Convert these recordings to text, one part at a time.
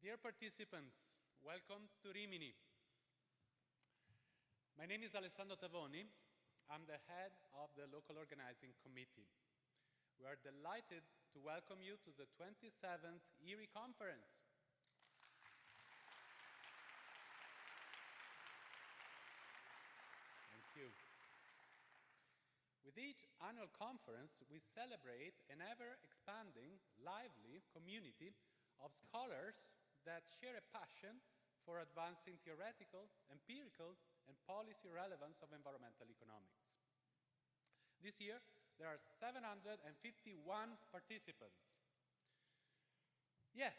Dear participants, welcome to Rimini. My name is Alessandro Tavoni. I'm the head of the local organizing committee. We are delighted to welcome you to the 27th EAERE Conference. Thank you. With each annual conference, we celebrate an ever-expanding, lively community of scholars that share a passion for advancing theoretical, empirical, and policy relevance of environmental economics. This year, there are 751 participants. Yet,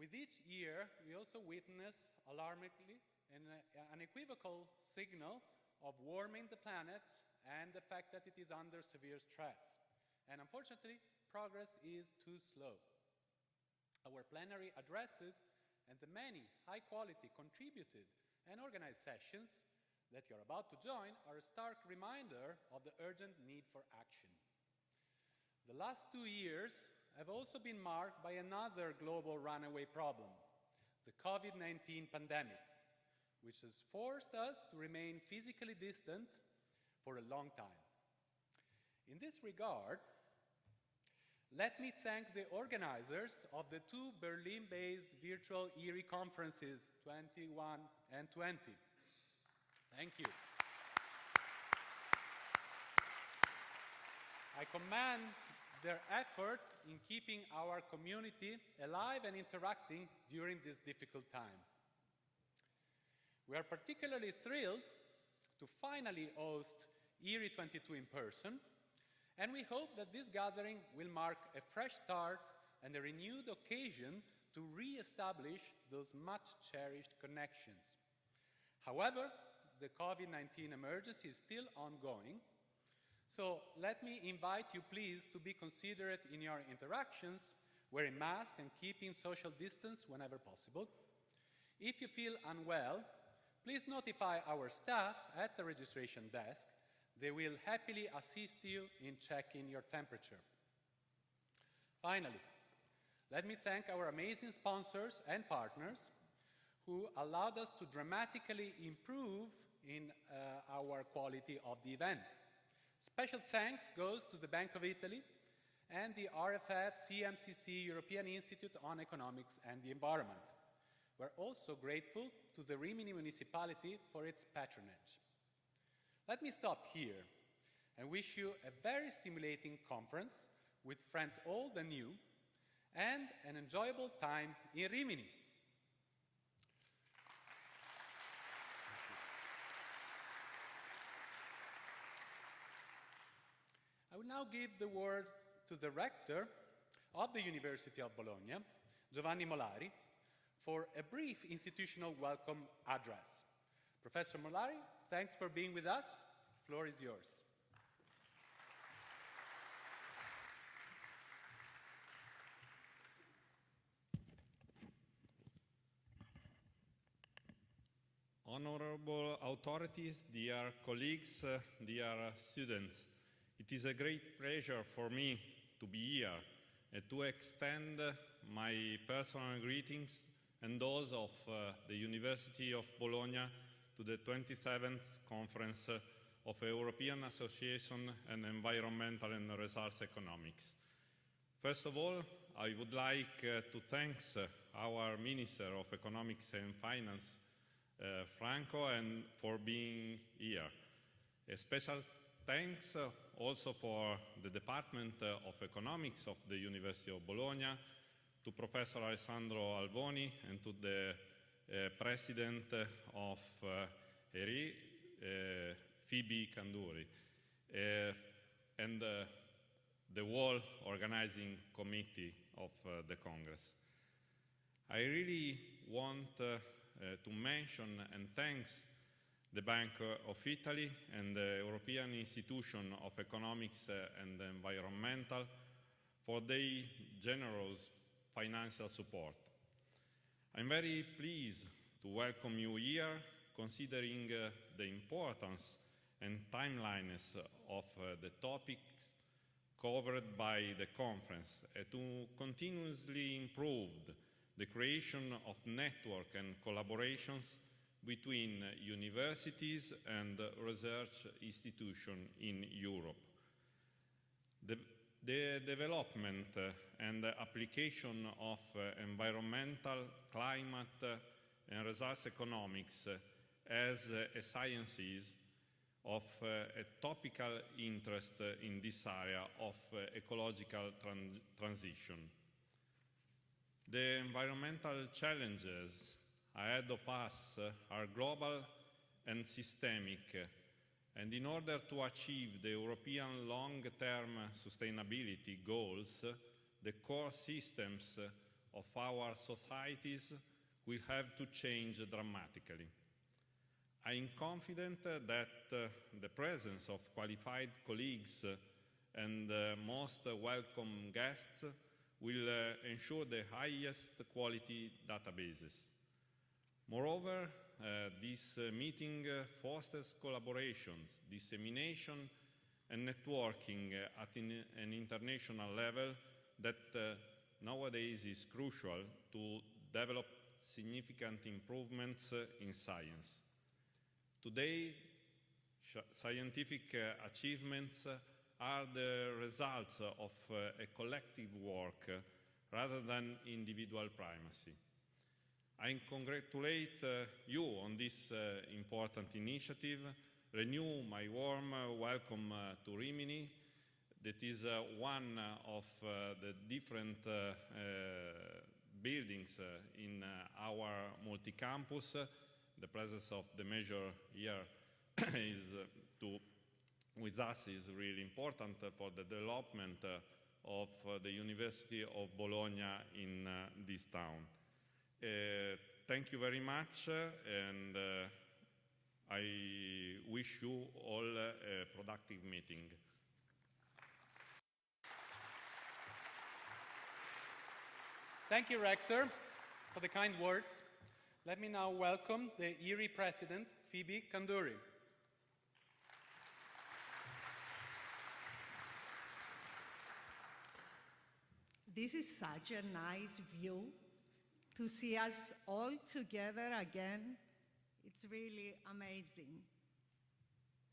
with each year, we also witness, alarmingly, an unequivocal signal of warming the planet and the fact that it is under severe stress. And unfortunately, progress is too slow. Our plenary addresses and the many high-quality contributed and organized sessions that you're about to join are a stark reminder of the urgent need for action. The last 2 years have also been marked by another global runaway problem, the COVID-19 pandemic, which has forced us to remain physically distant for a long time. In this regard, let me thank the organizers of the 2 Berlin-based virtual EAERE conferences, 21 and 20. Thank you. I commend their effort in keeping our community alive and interacting during this difficult time. We are particularly thrilled to finally host EAERE 22 in person, and we hope that this gathering will mark a fresh start and a renewed occasion to re-establish those much-cherished connections. However, the COVID-19 emergency is still ongoing, so let me invite you please to be considerate in your interactions, wearing masks and keeping social distance whenever possible. If you feel unwell, please notify our staff at the registration desk. They will happily assist you in checking your temperature. Finally, let me thank our amazing sponsors and partners who allowed us to dramatically improve in our quality of the event. Special thanks goes to the Bank of Italy and the RFF CMCC European Institute on Economics and the Environment. We're also grateful to the Rimini municipality for its patronage. Let me stop here and wish you a very stimulating conference with friends old and new, and an enjoyable time in Rimini. I will now give the word to the rector of the University of Bologna, Giovanni Molari, for a brief institutional welcome address. Professor Molari, thanks for being with us. The floor is yours. Honorable authorities, dear colleagues, dear students, it is a great pleasure for me to be here and to extend my personal greetings and those of the University of Bologna to the 27th Conference of European Association on Environmental and Resource Economics. First of all, I would like to thank our Minister of Economics and Finance, Franco, and for being here. A special thanks also for the Department of Economics of the University of Bologna, to Professor Alessandro Alboni, and to the President of EAERE, Phoebe Canduri, and the whole organizing committee of the Congress. I really want to mention and thanks the Bank of Italy and the European Institution of Economics and Environmental for their generous financial support. I'm very pleased to welcome you here, considering the importance and timelines of the topics covered by the conference, to continuously improve the creation of network and collaborations between universities and research institutions in Europe. The development and application of environmental, climate, and resource economics as sciences of a topical interest in this area of ecological transition. The environmental challenges ahead of us are global and systemic, and in order to achieve the European long-term sustainability goals, the core systems of our societies will have to change dramatically. I am confident that the presence of qualified colleagues and most welcome guests will ensure the highest quality databases. Moreover, this meeting fosters collaborations, dissemination, and networking at an international level that nowadays is crucial to develop significant improvements in science. Today, scientific achievements are the results of a collective work rather than individual primacy. I congratulate you on this important initiative, renew my warm welcome to Rimini. That is one of the different buildings in our multi-campus. The presence of the major here with us is really important for the development of the University of Bologna in this town. Thank you very much, and I wish you all a productive meeting. Thank you, Rector, for the kind words. Let me now welcome the EAERE President, Phoebe Kanduri. This is such a nice view to see us all together again. It's really amazing.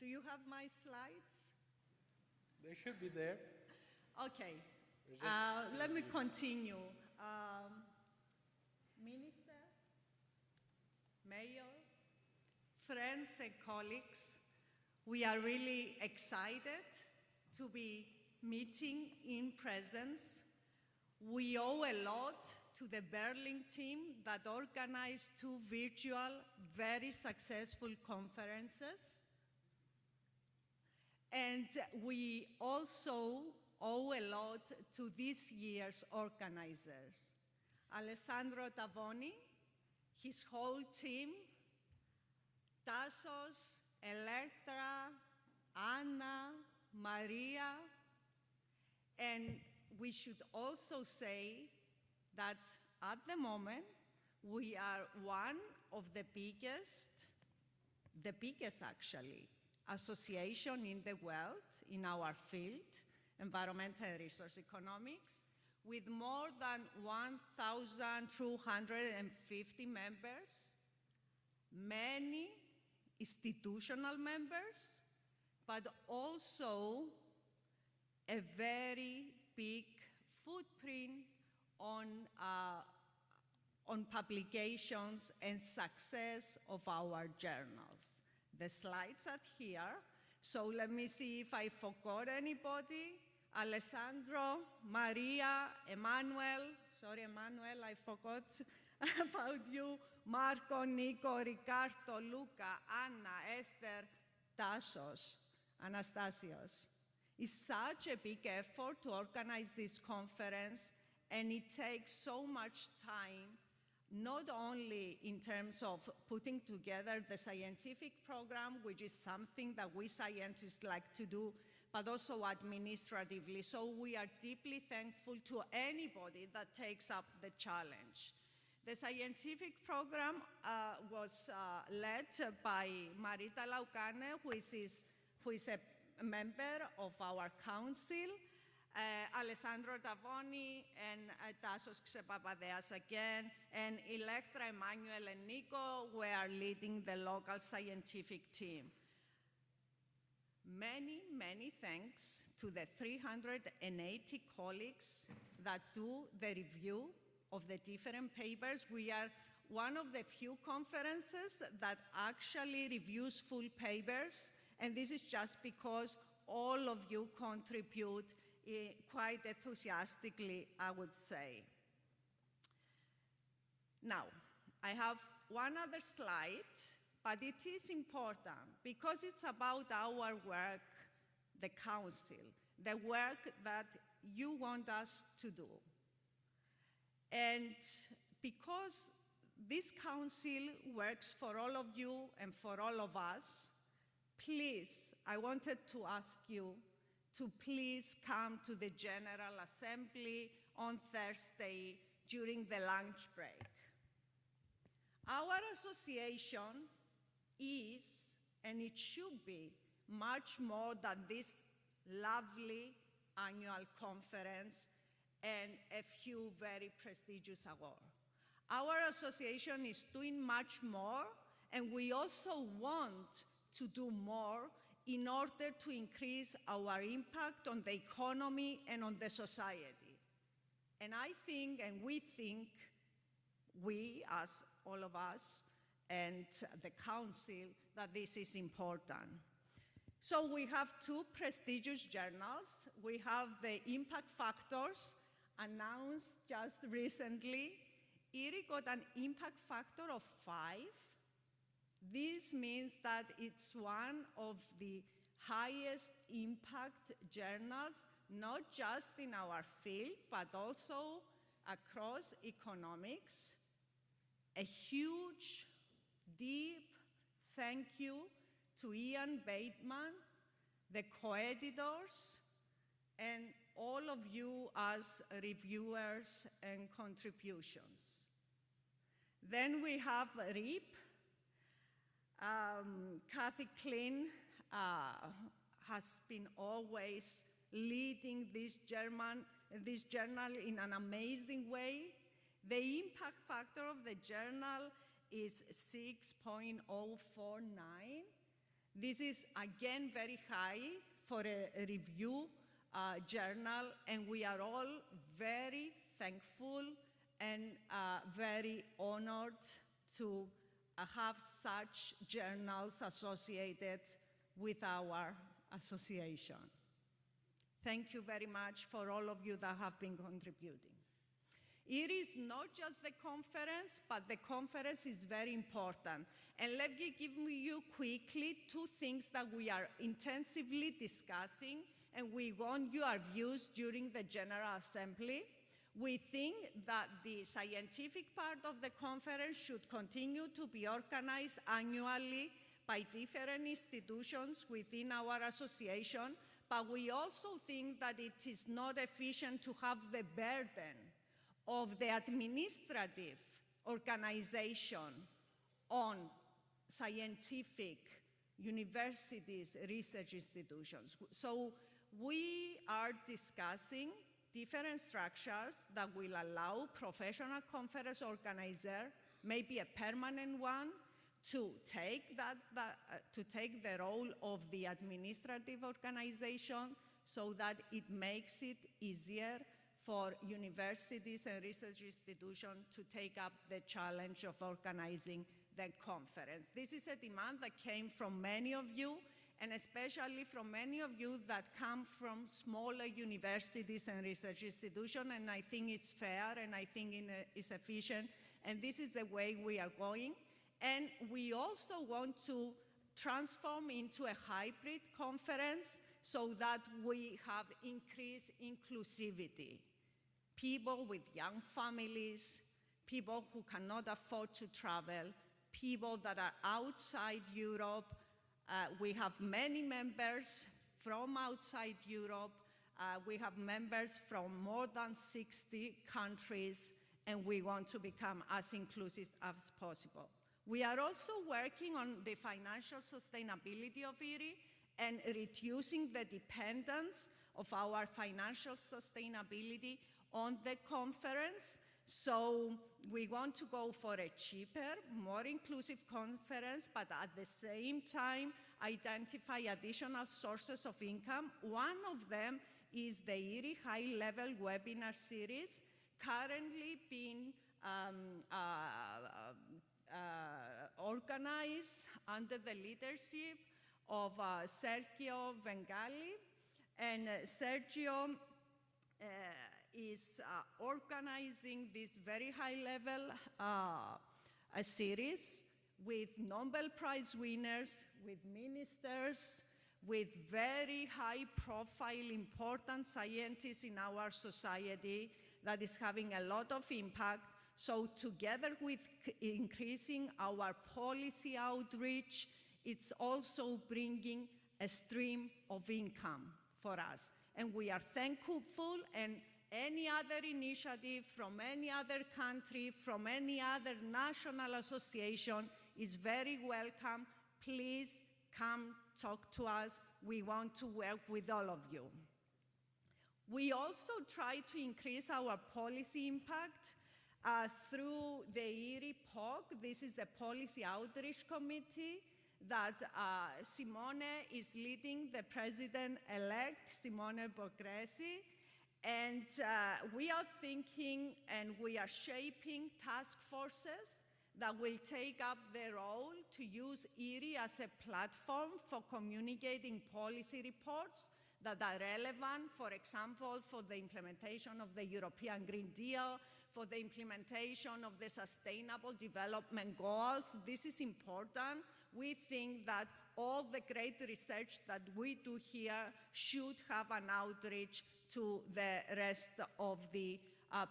Do you have my slides? They should be there. Okay, let me continue. Minister, Mayor, friends and colleagues, we are really excited to be meeting in presence. We owe a lot to the Berlin team that organized two virtual, very successful conferences. And we also owe a lot to this year's organizers. Alessandro Tavoni, his whole team, Tassos, Electra, Anna, Maria, and we should also say that at the moment, we are one of the biggest actually, association in the world in our field, environmental and resource economics, with more than 1,250 members, many institutional members, but also a very big footprint on publications and success of our journals. The slides are here, so let me see if I forgot anybody. Alessandro, Maria, Emmanuel, sorry Emmanuel, I forgot about you, Marco, Nico, Ricardo, Luca, Anna, Esther, Tassos, Anastasios. It's such a big effort to organize this conference, and it takes so much time, not only in terms of putting together the scientific program, which is something that we scientists like to do, but also administratively. So we are deeply thankful to anybody that takes up the challenge. The scientific program was led by Marita Laucane, who is a member of our council. Alessandro Tavoni and Tassos Xepapadeas again, and Electra, Emmanuel, and Nico were leading the local scientific team. Many, many thanks to the 380 colleagues that do the review of the different papers. We are one of the few conferences that actually reviews full papers, and this is just because all of you contribute quite enthusiastically, I would say. Now, I have one other slide, but it is important because it's about our work, the Council, the work that you want us to do. And because this Council works for all of you and for all of us, please, I wanted to ask you to please come to the General Assembly on Thursday during the lunch break. Our association is, and it should be, much more than this lovely annual conference and a few very prestigious awards. Our association is doing much more, and we also want to do more in order to increase our impact on the economy and on the society. And I think, and we think, we, as all of us, and the Council, that this is important. So we have two prestigious journals. We have the impact factors announced just recently. EAERE got an impact factor of 5. This means that it's one of the highest impact journals, not just in our field, but also across economics. A huge, deep thank you to Ian Bateman, the co-editors, and all of you as reviewers and contributions. Then we have RIP. Kathy Klein has been always leading this journal in an amazing way. The impact factor of the journal is 6.049. This is, again, very high for a review journal, and we are all very thankful and very honored to have such journals associated with our association. Thank you very much for all of you that have been contributing. It is not just the conference, but the conference is very important. And let me give you quickly 2 things that we are intensively discussing, and we want your views during the General Assembly. We think that the scientific part of the conference should continue to be organized annually by different institutions within our association, but we also think that it is not efficient to have the burden of the administrative organization on scientific universities, research institutions. So we are discussing different structures that will allow professional conference organizer, maybe a permanent one, to take the role of the administrative organization so that it makes it easier for universities and research institutions to take up the challenge of organizing the conference. This is a demand that came from many of you, and especially from many of you that come from smaller universities and research institutions, and I think it's fair, and I think it's efficient, and this is the way we are going. And we also want to transform into a hybrid conference so that we have increased inclusivity. People with young families, people who cannot afford to travel, people that are outside Europe. We have many members from outside Europe. We have members from more than 60 countries, and we want to become as inclusive as possible. We are also working on the financial sustainability of EAERE and reducing the dependence of our financial sustainability on the conference. So we want to go for a cheaper, more inclusive conference, but at the same time identify additional sources of income. One of them is the EAERE high-level webinar series, currently being organized under the leadership of Sergio Vengali. And Sergio is organizing this very high-level series with Nobel Prize winners, with ministers, with very high-profile, important scientists in our society that is having a lot of impact. So together with increasing our policy outreach, it's also bringing a stream of income for us. And we are thankful, and any other initiative from any other country, from any other national association is very welcome. Please come talk to us. We want to work with all of you. We also try to increase our policy impact through the EAERE POC. This is the Policy Outreach Committee that Simone is leading, the president-elect, Simone Borghese. And we are thinking and we are shaping task forces that will take up the role to use EAERE as a platform for communicating policy reports that are relevant, for example, for the implementation of the European Green Deal, for the implementation of the Sustainable Development Goals. This is important. We think that all the great research that we do here should have an outreach to the rest of the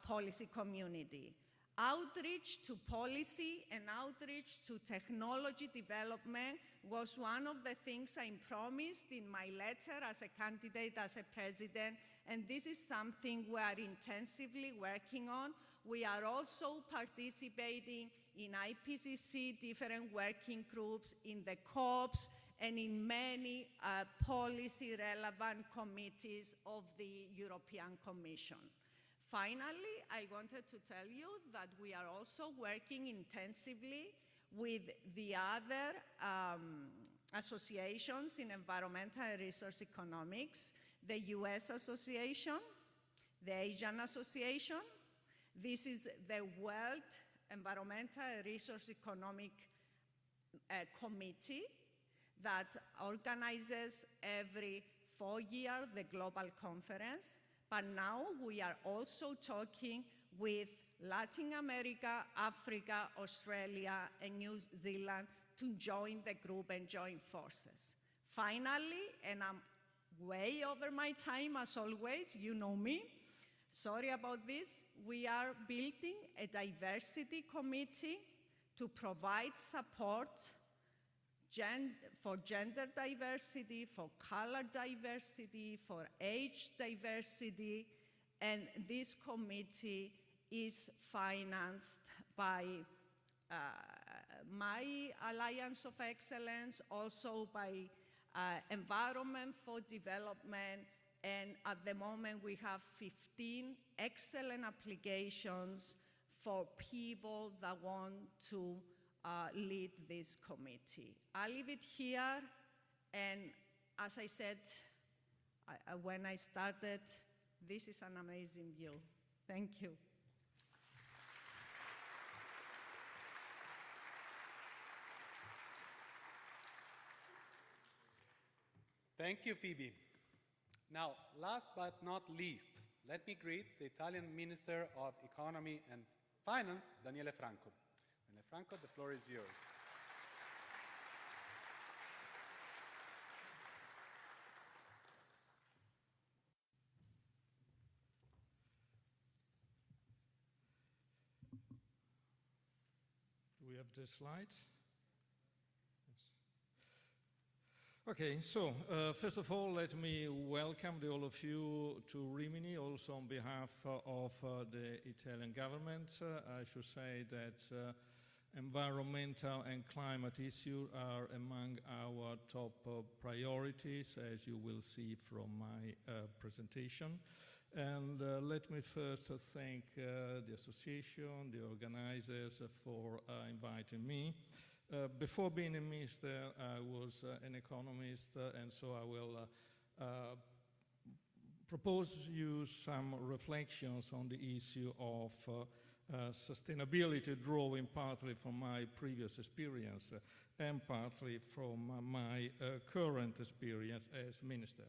policy community. Outreach to policy and outreach to technology development was one of the things I promised in my letter as a candidate, as a president, and this is something we are intensively working on. We are also participating in IPCC, different working groups, in the COPs, and in many policy-relevant committees of the European Commission. Finally, I wanted to tell you that we are also working intensively with the other associations in environmental and resource economics, the US Association, the Asian Association. This is the World Environmental and Resource Economic Committee that organizes every 4 years the global conference. But now we are also talking with Latin America, Africa, Australia, and New Zealand to join the group and join forces. Finally, and I'm way over my time as always, you know me, sorry about this, we are building a diversity committee to provide support for gender diversity, for color diversity, for age diversity, and this committee is financed by my Alliance of Excellence, also by Environment for Development, and at the moment we have 15 excellent applications for people that want to lead this committee. I'll leave it here, and as I said when I started, this is an amazing view. Thank you. Thank you, Phoebe. Now, last but not least, let me greet the Italian Minister of Economy and Finance, Daniele Franco. Daniele Franco, the floor is yours. Do we have the slides? Okay, so first of all, let me welcome all of you to Rimini, also on behalf of the Italian government. I should say that environmental and climate issues are among our top priorities, as you will see from my presentation. And let me first thank the association, the organizers for inviting me. Before being a minister, I was an economist, and so I will propose you some reflections on the issue of sustainability, drawing partly from my previous experience and partly from my current experience as minister.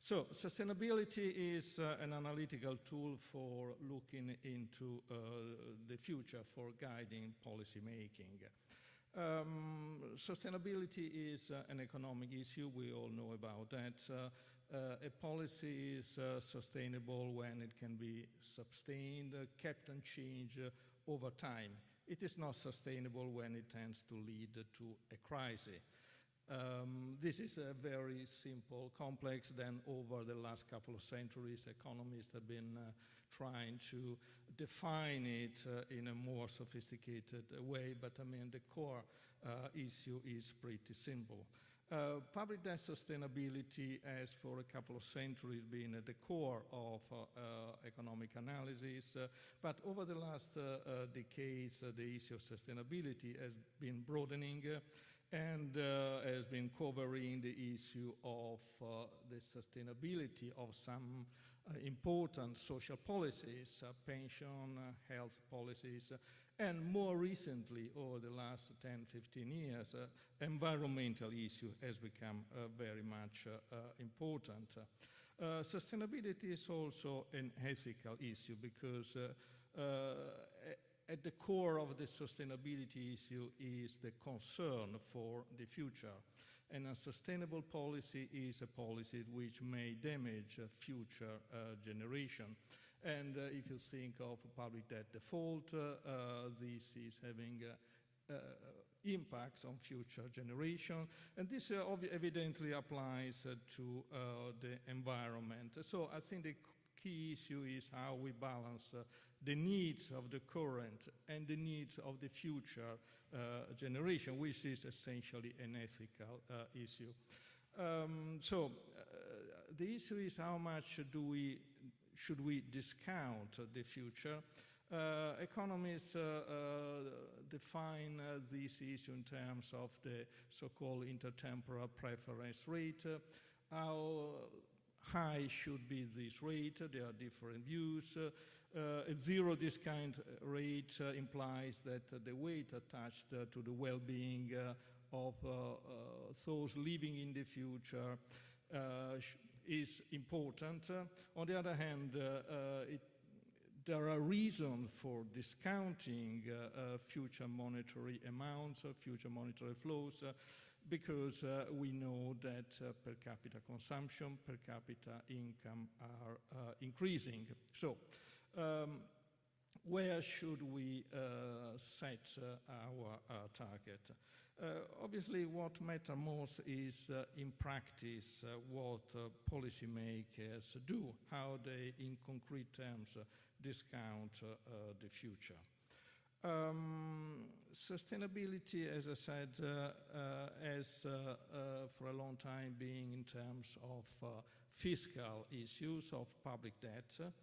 So, sustainability is an analytical tool for looking into the future, for guiding policy making. Sustainability is an economic issue, we all know about that. A policy is sustainable when it can be sustained, kept and changed over time. It is not sustainable when it tends to lead to a crisis. This is a very simple, complex. Then over the last couple of centuries, economists have been trying to define it in a more sophisticated way, but I mean the core issue is pretty simple. Public debt sustainability has for a couple of centuries been at the core of economic analysis, but over the last decades the issue of sustainability has been broadening and has been covering the issue of the sustainability of some important social policies, pension, health policies, and more recently, over the last 10, 15 years, environmental issue has become very much important. Sustainability is also an ethical issue because at the core of the sustainability issue is the concern for the future. And a sustainable policy is a policy which may damage future generation. And if you think of public debt default, this is having impacts on future generation. And this evidently applies to the environment. So I think the key issue is how we balance the needs of the current and the needs of the future generation, which is essentially an ethical issue. The issue is how much should we discount the future? Economists define this issue in terms of the so-called intertemporal preference rate. How high should be this rate? There are different views. A zero discount rate implies that the weight attached to the well-being of those living in the future is important. On the other hand, there are reasons for discounting future monetary amounts, future monetary flows, because we know that per capita consumption, per capita income are increasing. So, where should we set our target? Obviously, what matters most is in practice what policymakers do, how they, in concrete terms, discount the future. Sustainability, as I said, has for a long time been in terms of fiscal issues of public debt.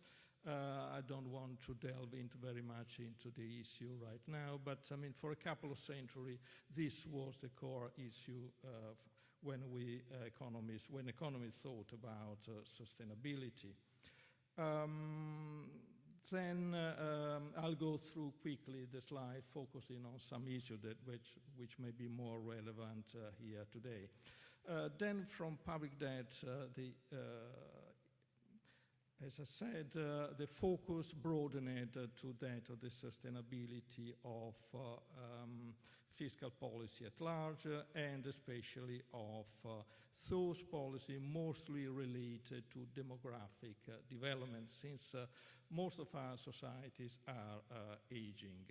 I don't want to delve into very much into the issue right now, but I mean, for a couple of centuries, this was the core issue when economists thought about sustainability. Then I'll go through quickly the slide, focusing on some issues which may be more relevant here today. Then from public debt, as I said, the focus broadened to that of the sustainability of fiscal policy at large, and especially of those policies mostly related to demographic development, since most of our societies are aging.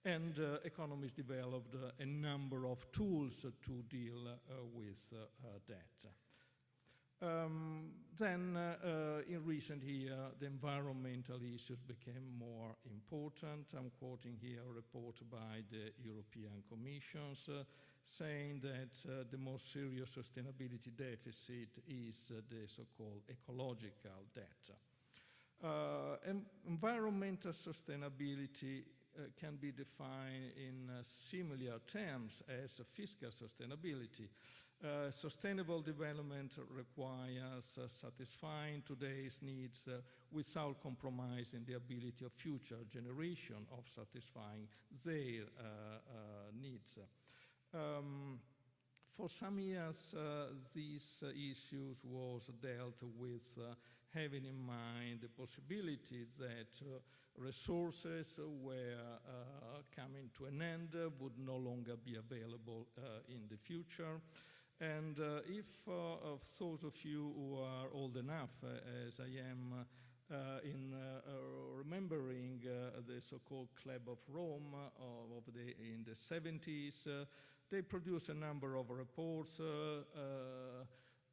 And economists developed a number of tools to deal with that. In recent years, the environmental issues became more important. I'm quoting here a report by the European Commission saying that the most serious sustainability deficit is the so-called ecological debt. Environmental sustainability can be defined in similar terms as fiscal sustainability. Sustainable development requires satisfying today's needs without compromising the ability of future generations of satisfying their needs. For some years, these issues was dealt with having in mind the possibility that resources were coming to an end, would no longer be available in the future. And if those of you who are old enough, as I am, in remembering the so-called Club of Rome in the 70s, they produced a number of reports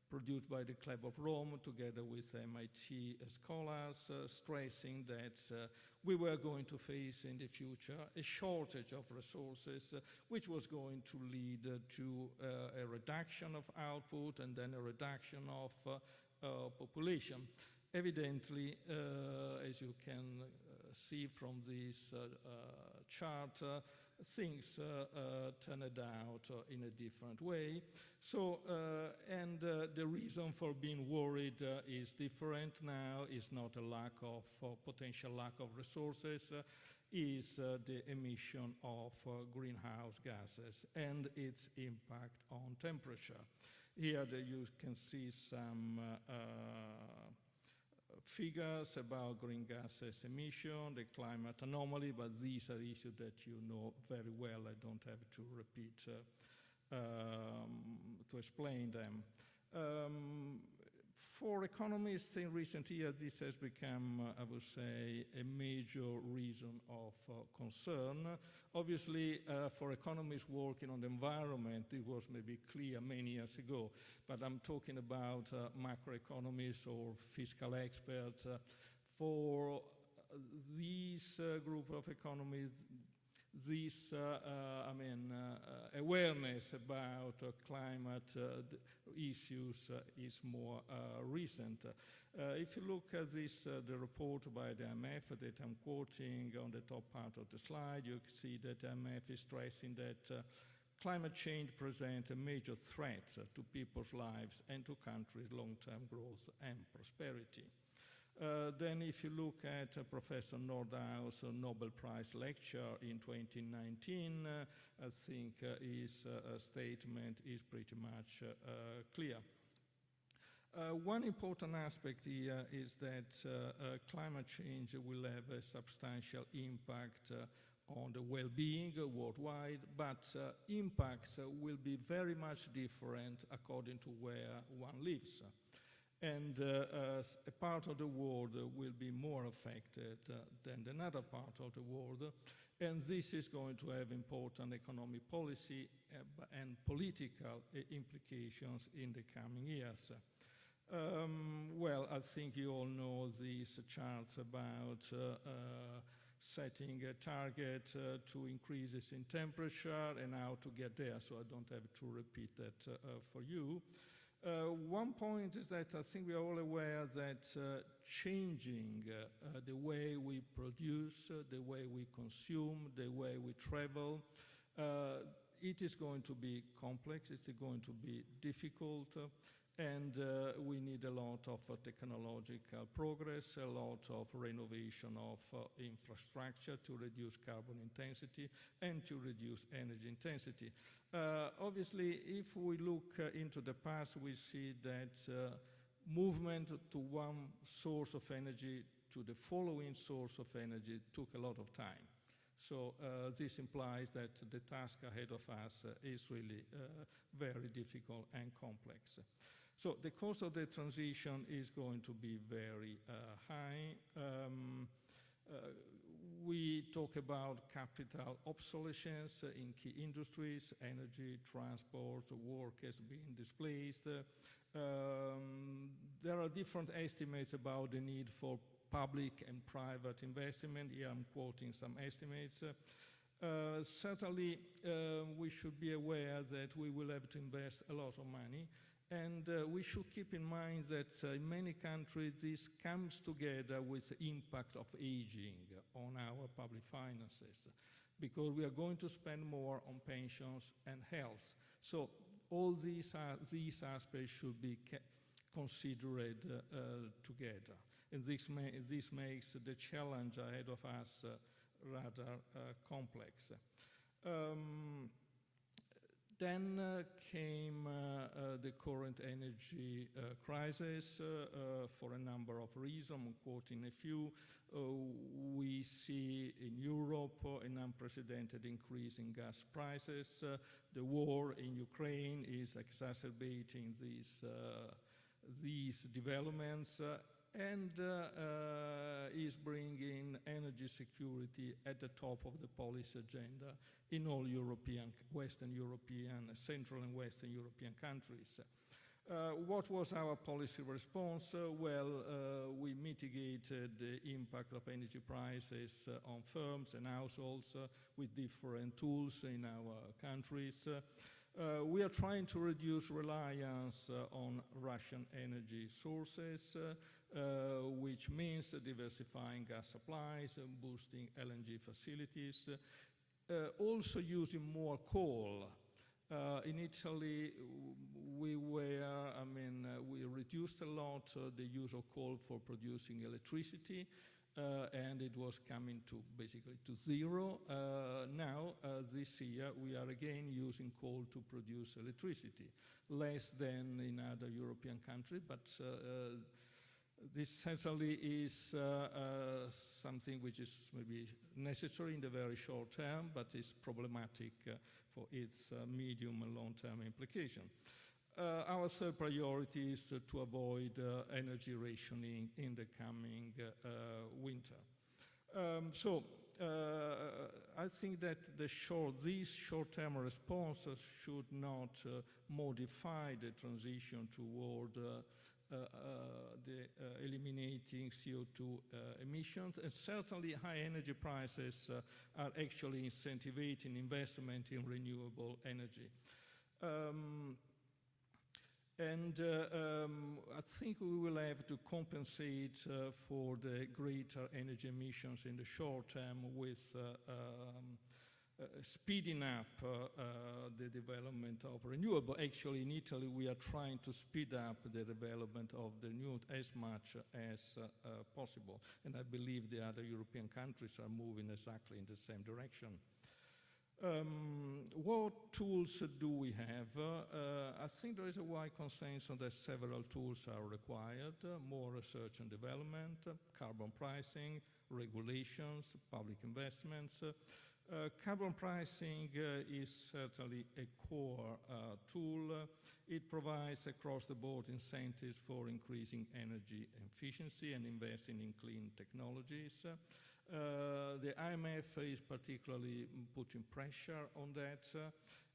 produced by the Club of Rome together with MIT scholars, stressing that we were going to face in the future a shortage of resources, which was going to lead to a reduction of output and then a reduction of population. Evidently, as you can see from this chart, things turned out in a different way. So, and the reason for being worried is different now. It's not a lack of potential lack of resources, is the emission of greenhouse gases and its impact on temperature. Here you can see some figures about green gases emission, the climate anomaly, but these are issues that you know very well. I don't have to repeat to explain them. For economists in recent years, this has become, I would say, a major reason of concern. Obviously, for economists working on the environment, it was maybe clear many years ago, but I'm talking about macroeconomists or fiscal experts. For these group of economists, this awareness about climate issues is more recent. If you look at this, the report by the IMF that I'm quoting on the top part of the slide, you can see that the IMF is stressing that climate change presents a major threat to people's lives and to countries' long-term growth and prosperity. Then if you look at Professor Nordhaus' Nobel Prize lecture in 2019, I think his statement is pretty much clear. One important aspect here is that climate change will have a substantial impact on the well-being worldwide, but impacts will be very much different according to where one lives. And a part of the world will be more affected than another part of the world. And this is going to have important economic policy and political implications in the coming years. Well, I think you all know these charts about setting a target to increases in temperature and how to get there, so I don't have to repeat that for you. One point is that I think we are all aware that changing the way we produce, the way we consume, the way we travel, it is going to be complex, it's going to be difficult, and we need a lot of technological progress, a lot of renovation of infrastructure to reduce carbon intensity and to reduce energy intensity. Obviously, if we look into the past, we see that movement to one source of energy to the following source of energy took a lot of time. So this implies that the task ahead of us is really very difficult and complex. So the cost of the transition is going to be very high. We talk about capital obsolescence in key industries, energy, transport, workers being displaced, There are different estimates about the need for public and private investment. Here I'm quoting some estimates. Certainly, we should be aware that we will have to invest a lot of money, and we should keep in mind that in many countries this comes together with the impact of aging on our public finances, because we are going to spend more on pensions and health. So all these aspects should be considered together. And this makes the challenge ahead of us rather complex. Then came the current energy crisis for a number of reasons. I'm quoting a few. We see in Europe an unprecedented increase in gas prices. The war in Ukraine is exacerbating these developments and is bringing energy security at the top of the policy agenda in all Western European, Central and Western European countries. What was our policy response? We mitigated the impact of energy prices on firms and households with different tools in our countries. We are trying to reduce reliance on Russian energy sources, which means diversifying gas supplies, boosting LNG facilities, also using more coal. In Italy, we reduced a lot the use of coal for producing electricity, and it was coming to basically to zero. Now, this year, we are again using coal to produce electricity, less than in other European countries, but this certainly is something which is maybe necessary in the very short term, but is problematic for its medium and long-term implication. Our third priority is to avoid energy rationing in the coming winter. I think that these short-term responses should not modify the transition toward eliminating CO2 emissions, and certainly high energy prices are actually incentivizing investment in renewable energy. I think we will have to compensate for the greater energy emissions in the short term with speeding up the development of renewable. Actually, in Italy, we are trying to speed up the development of the renewable as much as possible. And I believe the other European countries are moving exactly in the same direction. What tools do we have? I think there is a wide consensus that several tools are required: more research and development, carbon pricing, regulations, public investments. Carbon pricing is certainly a core tool. It provides across-the-board incentives for increasing energy efficiency and investing in clean technologies. The IMF is particularly putting pressure on that,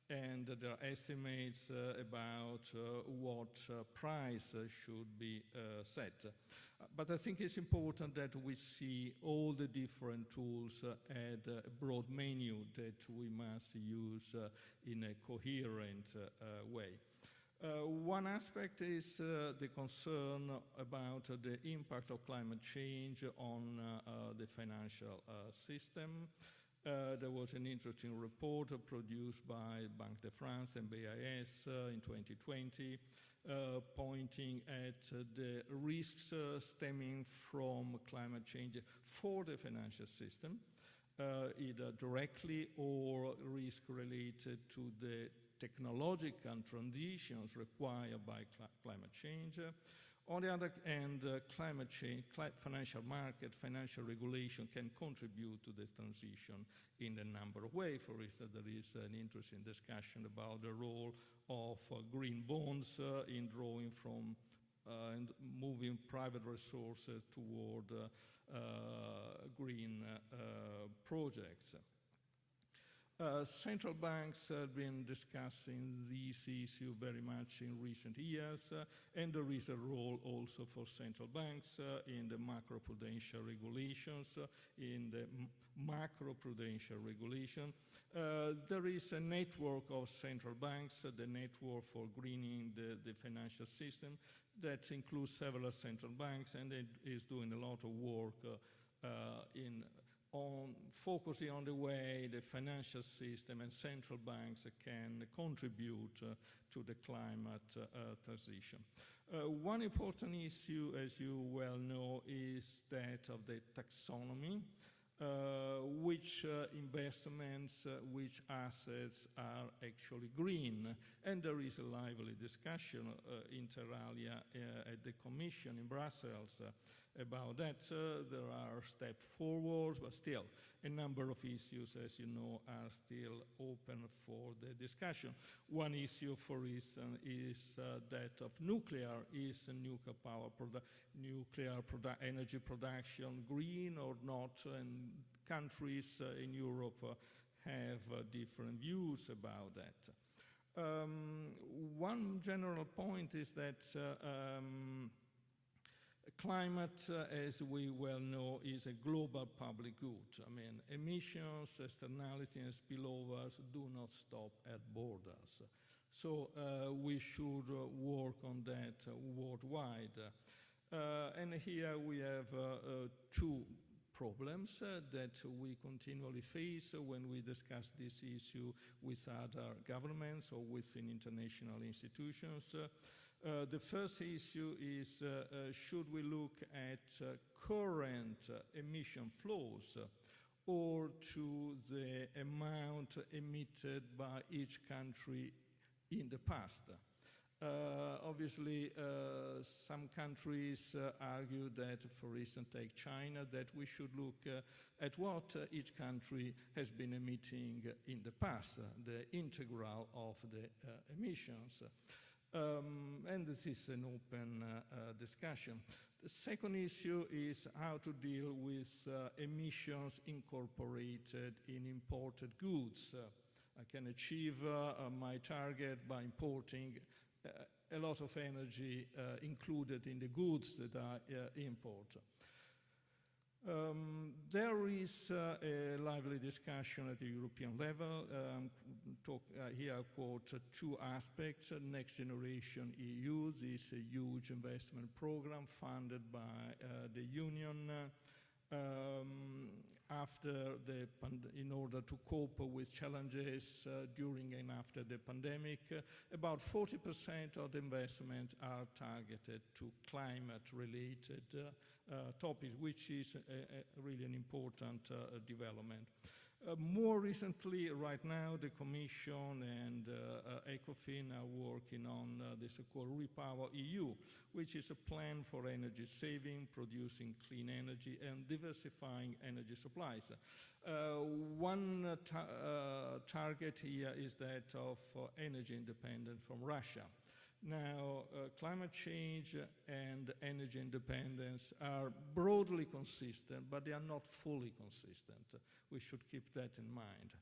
and there are estimates about what price should be set. But I think it's important that we see all the different tools at a broad menu that we must use in a coherent way. One aspect is the concern about the impact of climate change on the financial system. There was an interesting report produced by Banque de France and BIS in 2020, pointing at the risks stemming from climate change for the financial system, either directly or risk related to the technological transitions required by climate change. On the other hand, climate change, financial market, financial regulation can contribute to this transition in a number of ways. For instance, there is an interesting discussion about the role of green bonds in drawing from and moving private resources toward green projects. Central banks have been discussing this issue very much in recent years, and there is a role also for central banks in the macroprudential regulations, in the macroprudential regulation. There is a network of central banks, the network for greening the financial system, that includes several central banks, and it is doing a lot of work on focusing on the way the financial system and central banks can contribute to the climate transition. One important issue, as you well know, is that of the taxonomy, which investments, which assets are actually green. And there is a lively discussion inter alia at the Commission in Brussels about that. There are steps forward, but still a number of issues, as you know, are still open for the discussion. One issue, for instance, is that of nuclear. Is nuclear power, energy production green or not? And countries in Europe have different views about that. One general point is that climate, as we well know, is a global public good. I mean, emissions, externality, and spillovers do not stop at borders. So we should work on that worldwide. And here we have two problems that we continually face when we discuss this issue with other governments or within international institutions. The first issue is, should we look at current emission flows or to the amount emitted by each country in the past? Obviously, some countries argue that, for instance, take China, that we should look at what each country has been emitting in the past, the integral of the emissions. And this is an open discussion. The second issue is how to deal with emissions incorporated in imported goods. I can achieve my target by importing a lot of energy included in the goods that I import. There is a lively discussion at the European level. Here I quote two aspects. Next Generation EU, this a huge investment program funded by the Union in order to cope with challenges during and after the pandemic. About 40% of the investment are targeted to climate-related topics, which is really an important development. More recently, right now, the Commission and ECOFIN are working on the so-called Repower EU, which is a plan for energy saving, producing clean energy, and diversifying energy supplies. One target here is that of energy independence from Russia. Now, climate change and energy independence are broadly consistent, but they are not fully consistent. We should keep that in mind.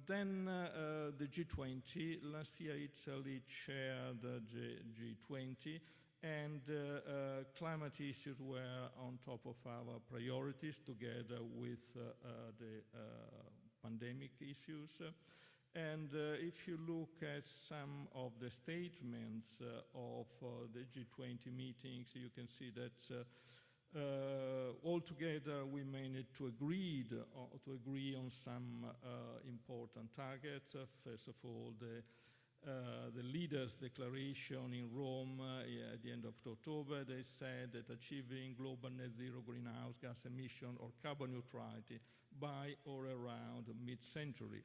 Then the G20. Last year, Italy chaired the G20, and climate issues were on top of our priorities together with the pandemic issues. And if you look at some of the statements of the G20 meetings, you can see that altogether we managed to agree on some important targets. First of all, the leaders' declaration in Rome at the end of October, they said that achieving global net zero greenhouse gas emission or carbon neutrality by or around mid-century.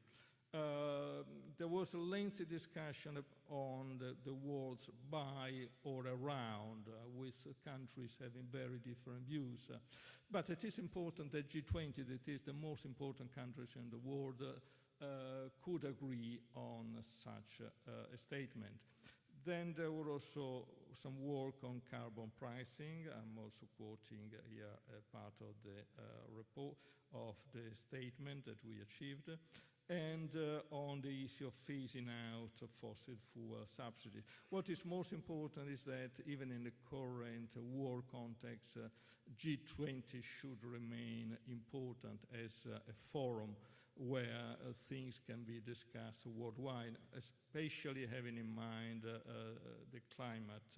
There was a lengthy discussion on the words by or around, with countries having very different views. But it is important that G20, that is the most important countries in the world, could agree on such a statement. Then there were also some work on carbon pricing. I'm also quoting here a part of the report of the statement that we achieved, and on the issue of phasing out of fossil fuel subsidies. What is most important is that even in the current war context, G20 should remain important as a forum where things can be discussed worldwide, especially having in mind the climate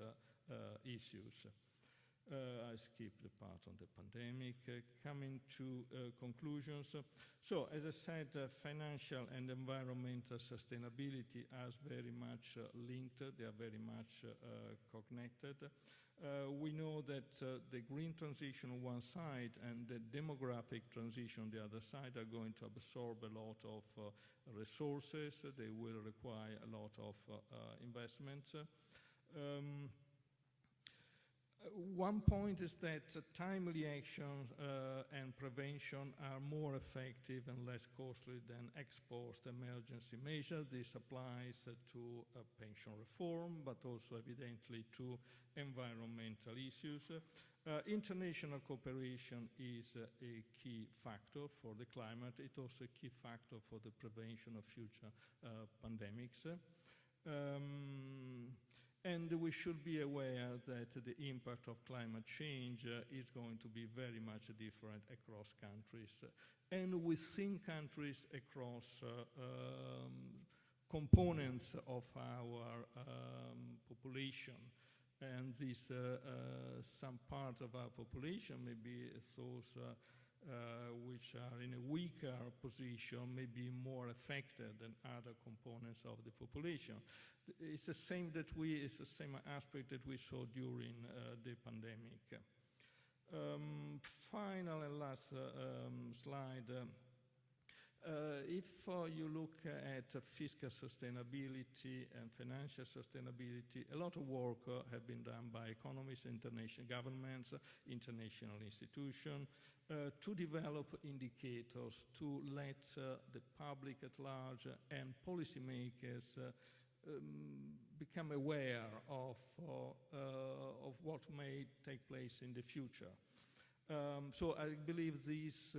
issues. I skipped the part on the pandemic. Coming to conclusions. So, as I said, financial and environmental sustainability are very much linked. They are very much connected. We know that the green transition on one side and the demographic transition on the other side are going to absorb a lot of resources. They will require a lot of investments. One point is that timely action and prevention are more effective and less costly than ex-post emergency measures. This applies to pension reform, but also evidently to environmental issues. International cooperation is a key factor for the climate. It's also a key factor for the prevention of future pandemics. And we should be aware that the impact of climate change is going to be very much different across countries and within countries across components of our population. And this, some part of our population, maybe those which are in a weaker position, may be more affected than other components of the population. It's the same aspect that we saw during the pandemic. Final and last slide. If you look at fiscal sustainability and financial sustainability, a lot of work have been done by economists, international governments, international institutions, to develop indicators to let the public at large and policymakers become aware of what may take place in the future. So I believe these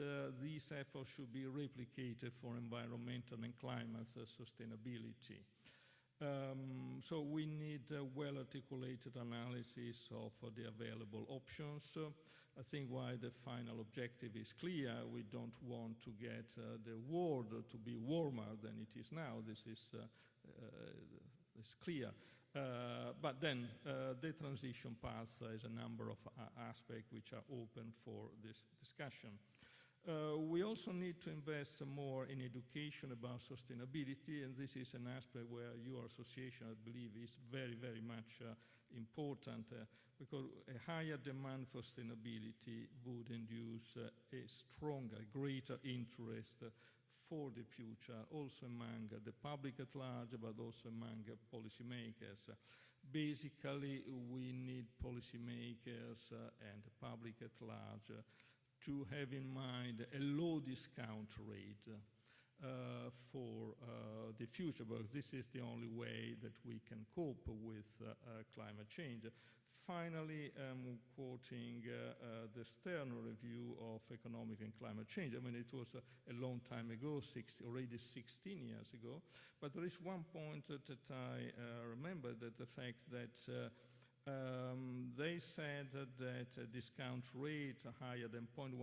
efforts should be replicated for environmental and climate sustainability. So we need a well-articulated analysis of the available options. I think while the final objective is clear, we don't want to get the world to be warmer than it is now. This is clear. But then the transition path has a number of aspects which are open for this discussion. We also need to invest more in education about sustainability, and this is an aspect where your association, I believe, is very, very much important, because a higher demand for sustainability would induce a stronger, greater interest for the future, also among the public at large, but also among policymakers. Basically, we need policymakers and the public at large to have in mind a low discount rate for the future, because this is the only way that we can cope with climate change. Finally, quoting the Stern review of economic and climate change. I mean, it was a long time ago, already 16 years ago. But there is one point that I remember, that the fact that they said that a discount rate higher than 0.1%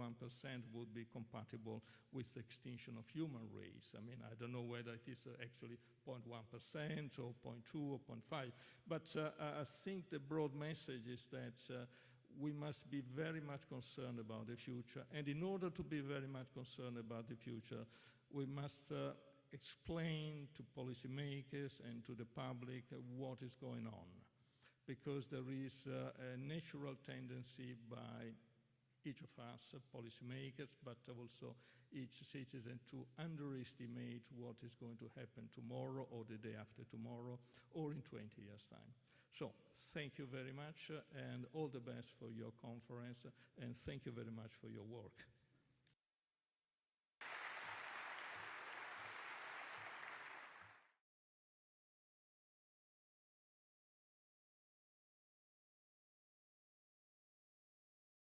would be compatible with the extinction of human race. I mean, I don't know whether it is actually 0.1% or 0.2 or 0.5, but I think the broad message is that we must be very much concerned about the future. And in order to be very much concerned about the future, we must explain to policymakers and to the public what is going on. Because there is a natural tendency by each of us, policymakers, but also each citizen, to underestimate what is going to happen tomorrow or the day after tomorrow or in 20 years' time. So thank you very much and all the best for your conference, and thank you very much for your work.